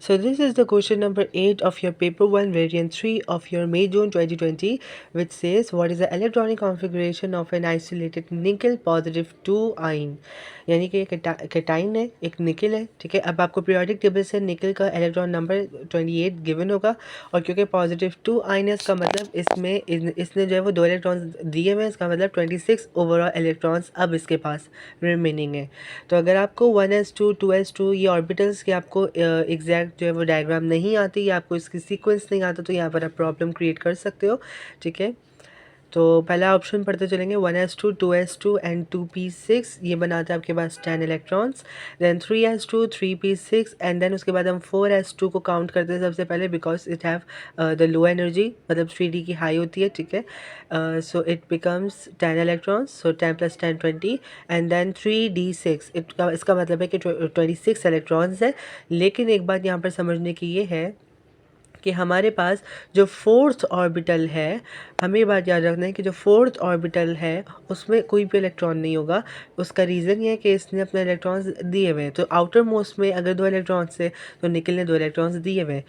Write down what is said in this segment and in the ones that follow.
So this is the question number 8 of your paper 1 variant 3 of your May-June 2020, which says what is the electronic configuration of an isolated nickel positive 2 ion। यानी कि cation है, एक निकल है, ठीक है। अब आपको पीरियोडिक टेबल से निकल का इलेक्ट्रॉन नंबर 28 गिवन होगा, और क्योंकि पॉजिटिव 2 आइन है, इसका मतलब इसने जो है वो 2 इलेक्ट्रॉन्स दिए हुए हैं, इसका मतलब 26 ओवरऑल इलेक्ट्रॉन्स अब इसके पास रिमेनिंग है। तो अगर आपको 1s2 2s2 ये ऑर्बिटल्स के आपको एग्जैक्ट जो है वो डायग्राम नहीं आती या आपको इसकी सीक्वेंस नहीं आता, तो यहाँ पर आप प्रॉब्लम क्रिएट कर सकते हो, ठीक है। तो पहला ऑप्शन पढ़ते चलेंगे, 1s2 2s2 एंड 2p6, ये बनाता है आपके पास 10 electrons. Then 3s2 3p6 and then उसके बाद हम 4s2 को काउंट करते हैं सबसे पहले, because it have the low energy, मतलब 3d की हाई होती है, ठीक है। So it becomes 10 electrons, so 10 + 10 20 and then 3d6, इसका मतलब है कि 26 इलेक्ट्रॉन्स है। लेकिन एक बात यहाँ पर समझने की ये है कि हमारे पास जो फोर्थ ऑर्बिटल है, हमें ये बात याद रखना है कि जो फोर्थ ऑर्बिटल है उसमें कोई भी इलेक्ट्रॉन नहीं होगा। उसका रीज़न ये है कि इसने अपने इलेक्ट्रॉन्स दिए हुए हैं। तो आउटर मोस्ट में अगर 2 इलेक्ट्रॉन्स है तो निकल ने 2 इलेक्ट्रॉन्स दिए हुए हैं।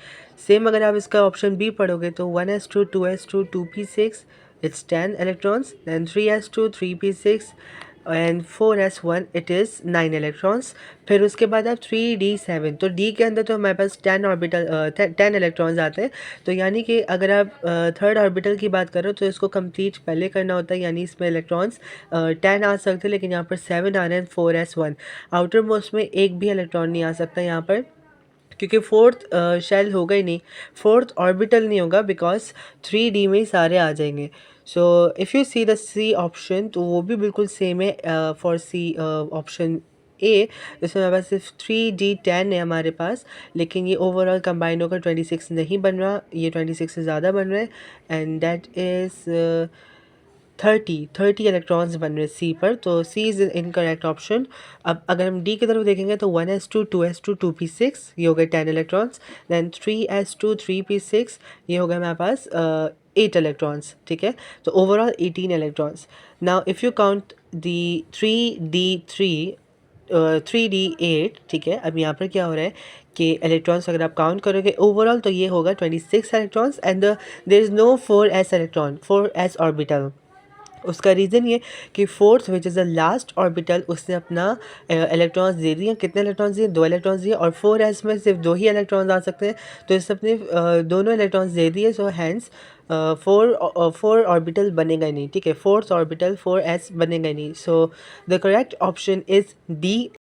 सेम अगर आप इसका ऑप्शन बी पढ़ोगे तो 1s2 2s2 2p6 it's 10 electrons, then 3s2 3p6 and 4s1 it is 9 electrons. फिर उसके बाद आप 3d7, तो d के अंदर तो हमारे पास 10 ऑर्बिटल 10 इलेक्ट्रॉन्स आते हैं। तो यानी कि अगर आप थर्ड ऑर्बिटल की बात करो तो इसको कंप्लीट पहले करना होता है, यानी इसमें इलेक्ट्रॉन्स 10 आ सकते हैं, लेकिन यहाँ पर 7 आ रहे हैं 4s1। आउटर मोस्ट में एक भी इलेक्ट्रॉन नहीं आ सकता यहाँ पर, क्योंकि फोर्थ शेल होगा ही नहीं, फोर्थ ऑर्बिटल नहीं होगा, बिकॉज 3d में ही सारे आ जाएंगे। So if you see the C option, तो वो भी बिल्कुल सेम है फॉर सी ऑप्शन ए, जिसमें हमारे पास सिर्फ 3d10 है हमारे पास, लेकिन ये ओवरऑल कंबाइन होकर 26 नहीं बन रहा, ये 26 से ज़्यादा बन रहा है, एंड दैट इज़ 30 इलेक्ट्रॉन्स बन रहे सी पर। तो सी इज़ इनकरेक्ट ऑप्शन। अब अगर हम डी की तरफ देखेंगे तो 1s2 2s2 2p6, ये हो गए 10 इलेक्ट्रॉन्स, दैन 3s2 3p6, ये हो गए हमारे पास 8 इलेक्ट्रॉन्स, ठीक है। तो overall 18 electrons. Now if you count the 3d3 3d8, ठीक है। अब यहाँ पर क्या हो रहा है कि इलेक्ट्रॉन्स अगर आप काउंट करोगे ओवरऑल तो ये होगा 26 electrons, and there is no 4s electron, 4s orbital. उसका रीज़न ये कि fourth which is the last orbital, उसने अपना इलेक्ट्रॉन्स दे दिए। कितने इलेक्ट्रॉन्स दिए? 2 इलेक्ट्रॉन्स दिए, और 4s में सिर्फ 2 ही इलेक्ट्रॉन्स आ सकते हैं, तो इसने अपने दोनों इलेक्ट्रॉन्स दे दिए। सो हैंस फोर ऑर्बिटल बनेगा ही नहीं, ठीक है। फोर्थ ऑर्बिटल 4s बनेगा ही नहीं। So the correct option is D.